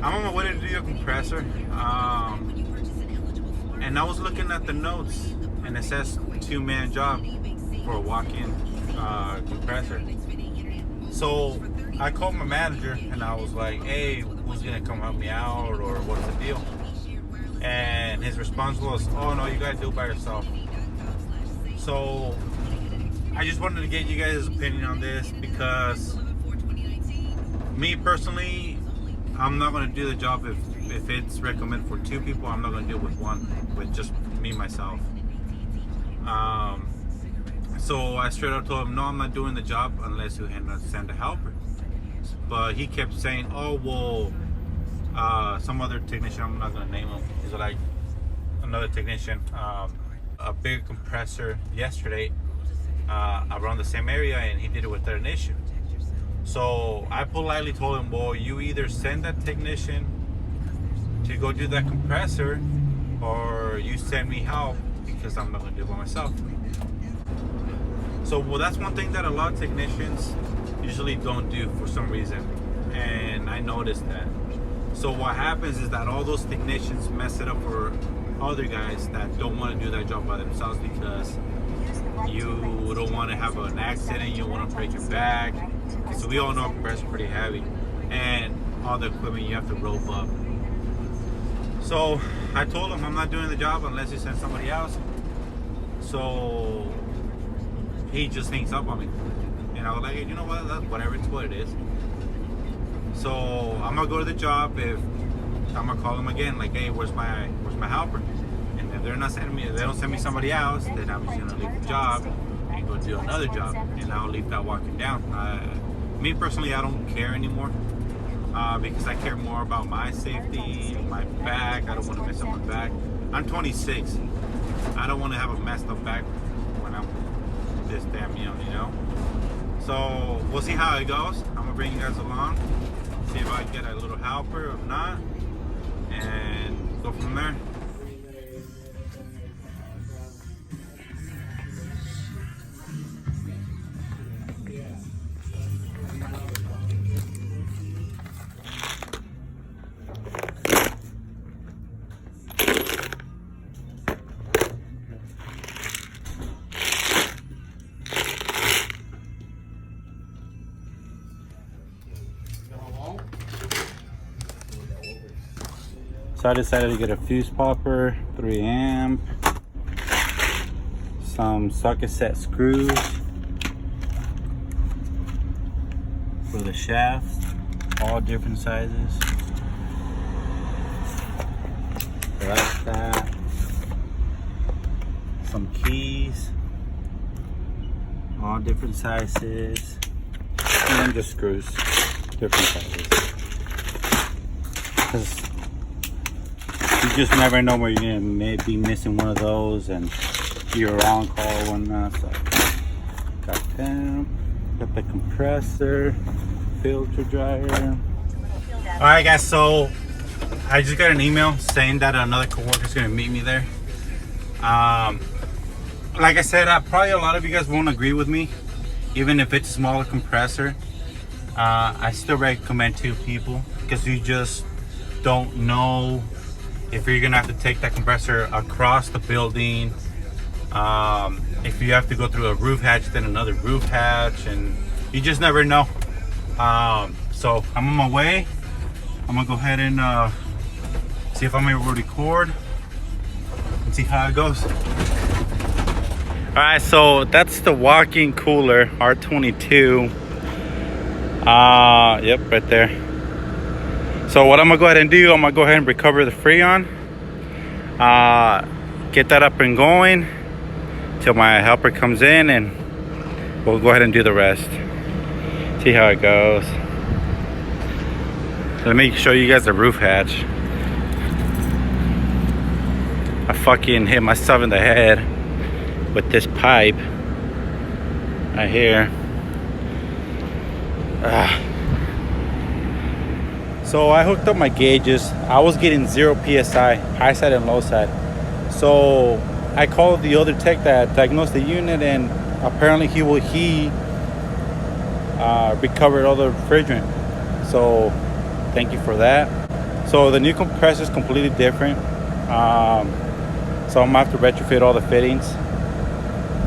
I'm on my way to do a compressor, and I was looking at the notes, and it says 2-man job for a walk-in compressor. So I called my manager, and I was like, "Hey, who's gonna come help me out, or what's the deal?" And his response was, "Oh no, you gotta do it by yourself." So I just wanted to get you guys' opinion on this because me personally, I'm not going to do the job if it's recommended for 2 people. I'm not going to do it with one, with just me myself. So I straight up told him, no, I'm not doing the job unless you send a helper. But he kept saying, oh well, some other technician, I'm not going to name him, he's like another technician, a big compressor yesterday around the same area, and he did it without an issue. So I politely told him, well, you either send that technician to go do that compressor, or you send me help, because I'm not going to do it by myself. So, well, that's one thing that a lot of technicians usually don't do for some reason, and I noticed that. So what happens is that all those technicians mess it up for other guys that don't want to do that job by themselves, because you don't want to have an accident, you don't want to break your back. So we all know a compressor is pretty heavy, and all the equipment you have to rope up. So I told him I'm not doing the job unless you send somebody else. So he just hangs up on me, and I was like, hey, you know what? That's whatever, it's what it is. So I'm gonna go to the job. If I'm gonna call him again, like, hey, where's my helper? And if they're not sending me, if they don't send me somebody else, then I'm just gonna leave the job and go do another job, and I'll leave that walking down. Me personally, I don't care anymore, because I care more about my safety, my back. I don't want to mess up my back. I'm 26. I don't want to have a messed up back when I'm this damn young, you know? So we'll see how it goes. I'm gonna bring you guys along, see if I can get a little helper or not, and go from there. So I decided to get a fuse popper, 3 amp, some socket set screws for the shafts, all different sizes. Like that. Some keys, all different sizes, and then just screws, different sizes. 'Cause you just never know where you're gonna maybe missing one of those, and you're on call or whatnot. So got them, got the compressor, filter dryer. All right, guys. So I just got an email saying that another coworker is gonna meet me there. Like I said, probably a lot of you guys won't agree with me, even if it's a smaller compressor. I still recommend 2 people, because you just don't know if you're gonna have to take that compressor across the building, if you have to go through a roof hatch, then another roof hatch, and you just never know. So I'm on my way. I'm gonna go ahead and see if I'm able to record and see how it goes. All right, so that's the walk-in-cooler R22. Yep, right there. So what I'm gonna go ahead and do, I'm gonna go ahead and recover the Freon, get that up and going till my helper comes in, and we'll go ahead and do the rest. See how it goes. Let me show you guys the roof hatch. I fucking hit myself in the head with this pipe right here. So I hooked up my gauges. I was getting 0 psi, high side and low side. So I called the other tech that diagnosed the unit, and apparently he recovered all the refrigerant. So thank you for that. So the new compressor is completely different. So I'm gonna have to retrofit all the fittings.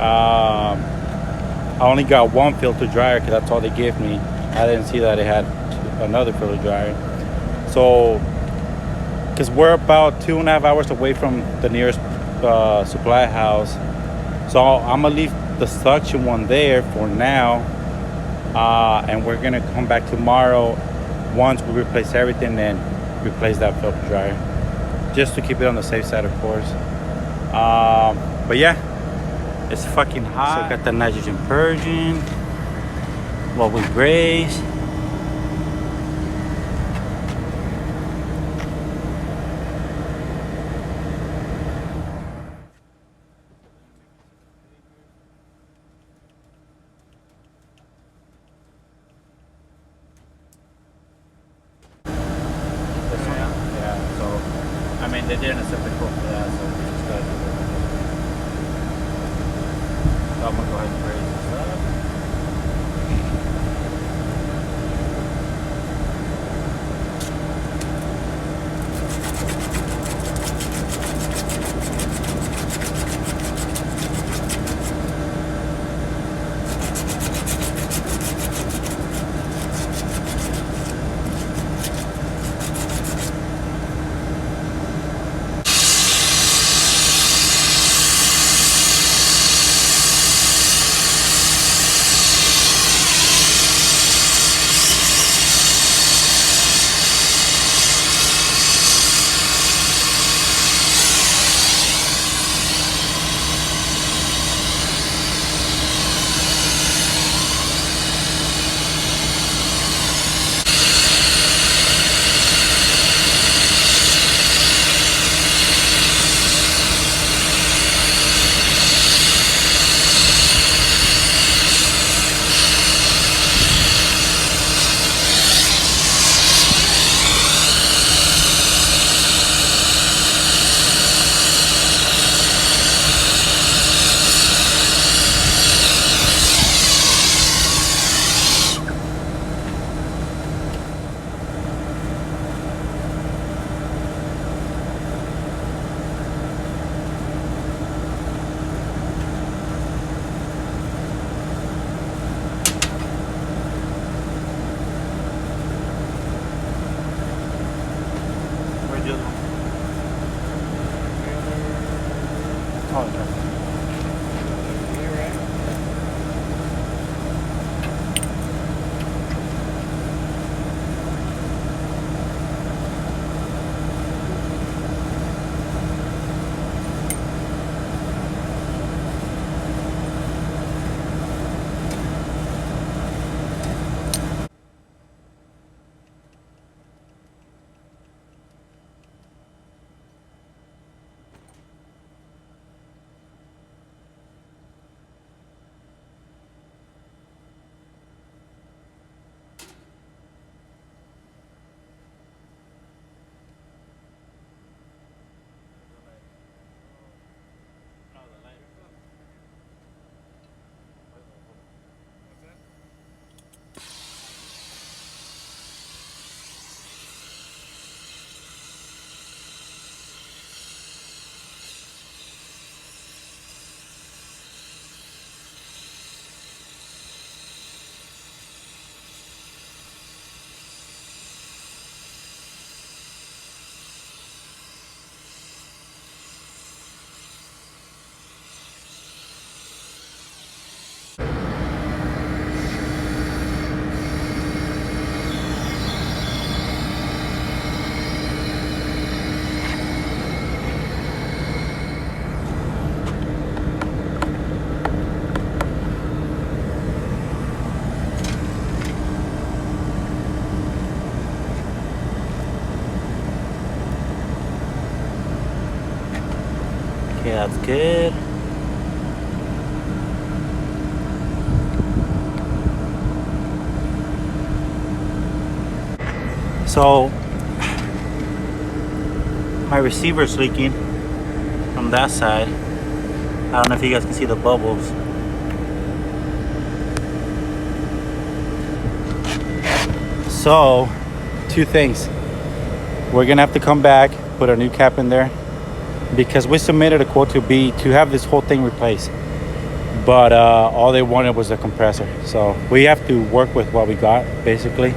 I only got one filter dryer because that's all they gave me. I didn't see that it had another filter dryer. So, because we're about 2.5 hours away from the nearest supply house, so I'm gonna leave the suction one there for now, and we're gonna come back tomorrow once we replace everything and replace that filter dryer, just to keep it on the safe side, of course. But yeah, it's fucking hot. So I got the nitrogen purging, what we braise. Yeah, so I mean they didn't accept the quote for that, so we just gotta do it. So I'm gonna go ahead and braise this up. Okay, that's good. So my receiver's leaking from that side. I don't know if you guys can see the bubbles. So, two things. we're gonna have to come back, put a new cap in there, because we submitted a quote to have this whole thing replaced, but all they wanted was a compressor. So we have to work with what we got, basically.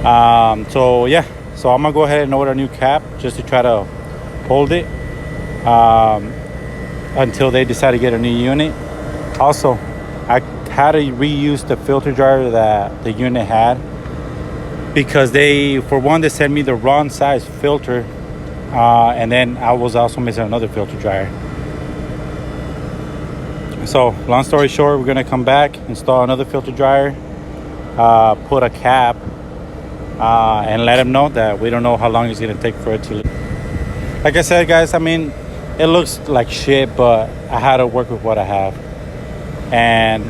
So yeah, so I'm gonna go ahead and order a new cap just to try to hold it until they decide to get a new unit. Also, I had to reuse the filter dryer that the unit had, because they sent me the wrong size filter, and then I was also missing another filter dryer. So long story short, we're gonna come back, install another filter dryer, put a cap, and let them know that we don't know how long it's gonna take for it to. Like I said, guys, I mean, it looks like shit, but I had to work with what I have. And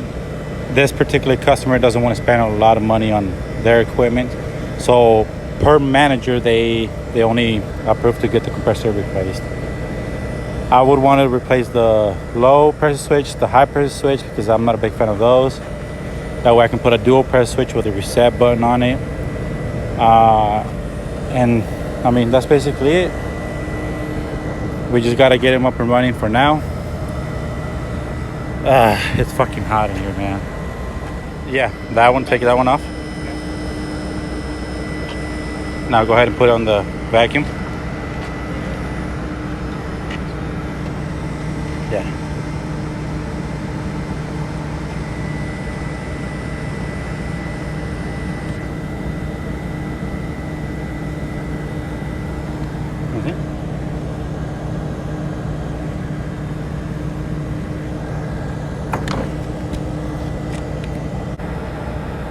this particular customer doesn't want to spend a lot of money on their equipment. So per manager, they only approved to get the compressor replaced. I would want to replace the low pressure switch, the high pressure switch, because I'm not a big fan of those. That way I can put a dual pressure switch with a reset button on it. And I mean, that's basically it. We just got to get him up and running for now. It's fucking hot in here, man. Yeah, that one, take that one off. Now go ahead and put it on the vacuum. Yeah.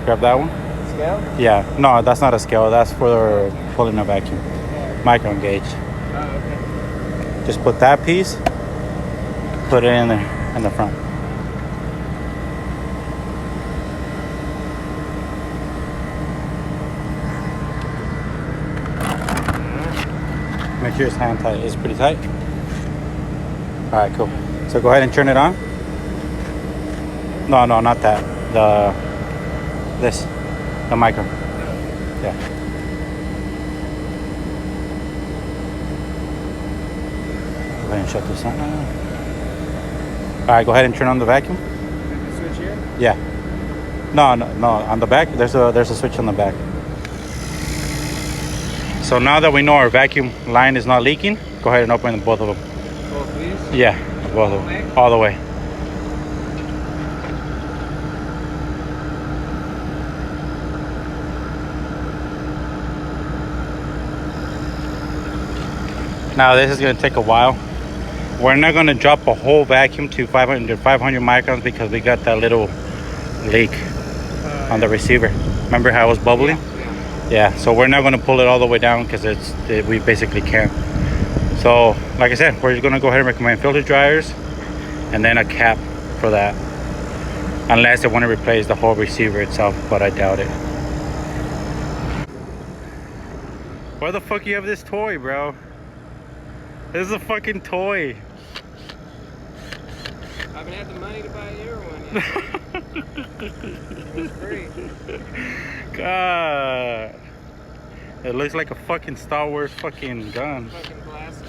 Grab that one. Scale? Yeah. No, that's not a scale. That's for pulling a vacuum. Micro gauge. Oh, okay. Just put that piece. Put it in there in the front. Make sure it's hand tight. It's pretty tight. All right, cool. So go ahead and turn it on. No, not that. The micro. Yeah. Go ahead and shut this on. All right, go ahead and turn on the vacuum. The switch here? Yeah. No. On the back, there's a switch on the back. So now that we know our vacuum line is not leaking, go ahead and open both of them. Both these? Yeah, both of them. All the way. Now this is going to take a while. We're not going to drop a whole vacuum to 500 microns because we got that little leak on the receiver. Remember how it was bubbling? Yeah, so we're not going to pull it all the way down because we basically can't. So like I said, we're just going to go ahead and recommend filter dryers and then a cap for that, unless they want to replace the whole receiver itself, but I doubt it. Why the fuck you have this toy, bro? This is a fucking toy. I haven't had the money to buy your one yet. It's free. God. It looks like a fucking Star Wars fucking gun. Fucking blaster.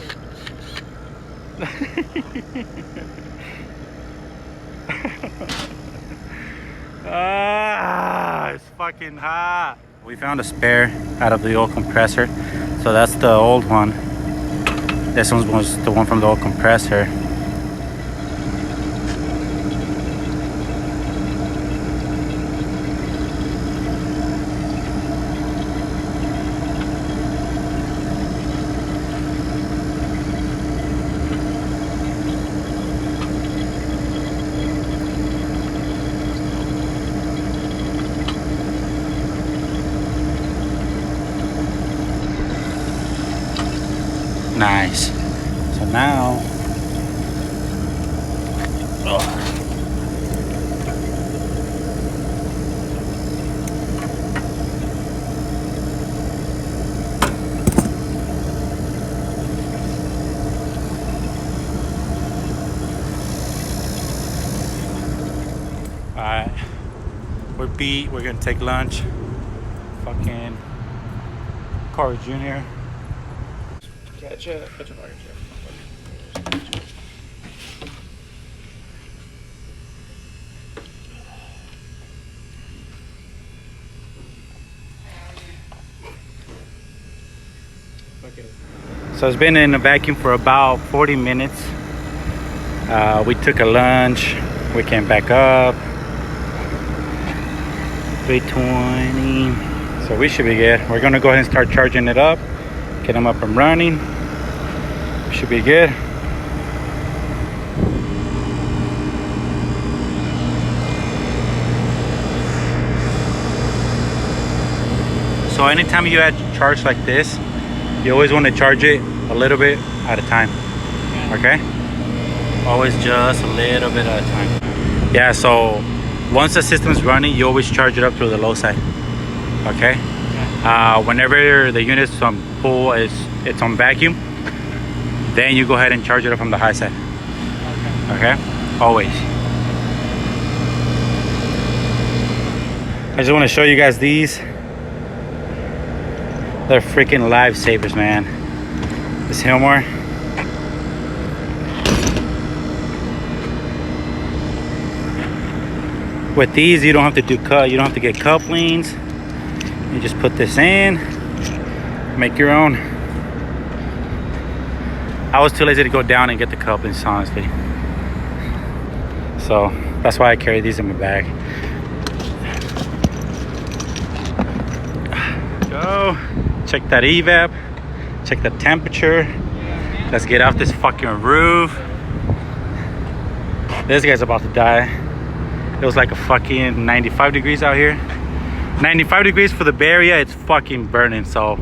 It's fucking hot. We found a spare out of the old compressor. So that's the old one. This one was the one from the old compressor. Nice. So now, alright, we're beat. We're gonna take lunch. Fucking Carl Jr. Fecha pagar. So it's been in a vacuum for about 40 minutes. We took a lunch. We came back up. 320. So we should be good. We're gonna go ahead and start charging it up. Get them up and running. Should be good. So anytime you add charge like this, you always want to charge it a little bit at a time. Okay? Always just a little bit at a time. Yeah, so once the system's running, you always charge it up to the low side. Okay? Whenever the unit's on full, it's on vacuum, then you go ahead and charge it up from the high side. Okay? Always. I just want to show you guys these. They're freaking lifesavers, man. This Hilmar. With these, you don't have to do you don't have to get couplings. You just put this in, make your own. I was too lazy to go down and get the couplings, honestly. So that's why I carry these in my bag. Go. Check that evap. Check the temperature. Let's get off this fucking roof. This guy's about to die. It was like a fucking 95 degrees out here. 95 degrees for the Bay Area, it's fucking burning. So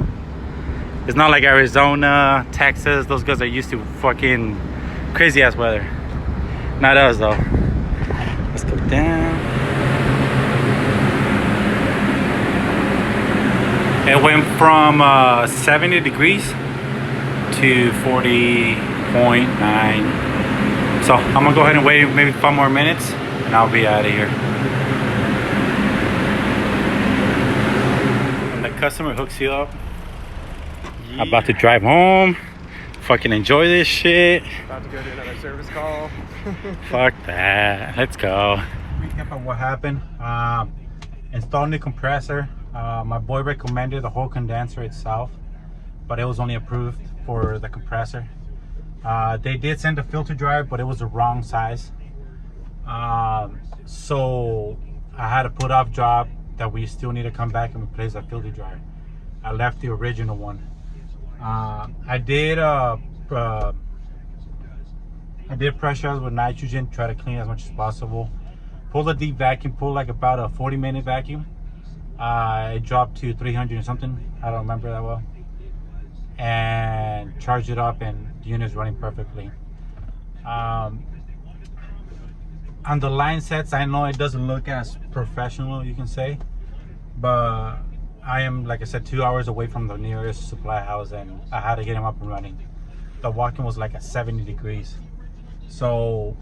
it's not like Arizona, Texas. Those guys are used to fucking crazy ass weather. Not us though. Let's go down. It went from 70 degrees to 40.9. So I'm gonna go ahead and wait maybe 5 more minutes and I'll be out of here. When the customer hooks you up, I'm about to drive home. Fucking enjoy this shit. About to go to another service call. Fuck that. Let's go. Recap of what happened. Installing the compressor. My boy recommended the whole condenser itself, but it was only approved for the compressor. They did send a filter dryer, but it was the wrong size. So I had to put off job that we still need to come back and replace that filter dryer. I left the original one. I did pressurize with nitrogen, try to clean as much as possible. Pull a deep vacuum, pull like about a 40-minute vacuum. It dropped to 300 and something. I don't remember that well. And charged it up, and the unit's running perfectly. On the line sets, I know it doesn't look as professional, you can say, but I am, like I said, 2 hours away from the nearest supply house, and I had to get him up and running. The walk-in was like at 70 degrees. So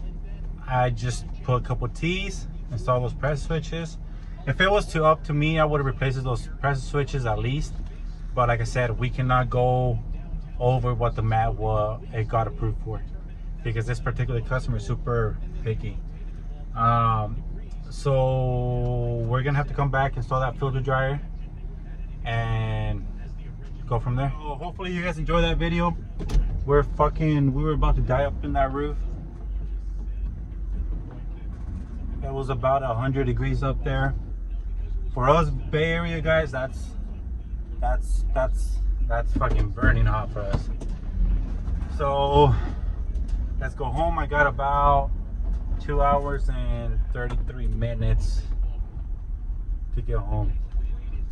I just put a couple T's, install those press switches. If it was up to me, I would have replaced those press switches at least. But like I said, we cannot go over what the it got approved for, because this particular customer is super picky. So we're gonna have to come back, install that filter dryer, and go from there. So hopefully you guys enjoy that video. We were about to die up in that roof. It was about 100 degrees up there. For us Bay Area guys, that's fucking burning hot for us. So let's go home. I got about 2 hours and 33 minutes to get home.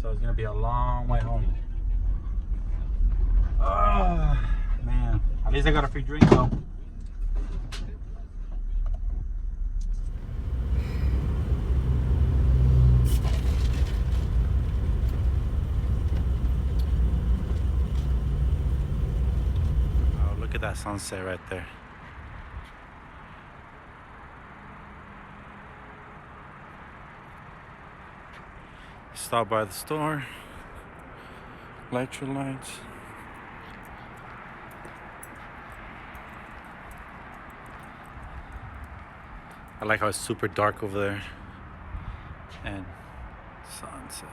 So it's gonna be a long way home. Oh man, at least I got a free drink though. Look at that sunset right there. Stop by the store. Electrolytes. I like how it's super dark over there. And sunset.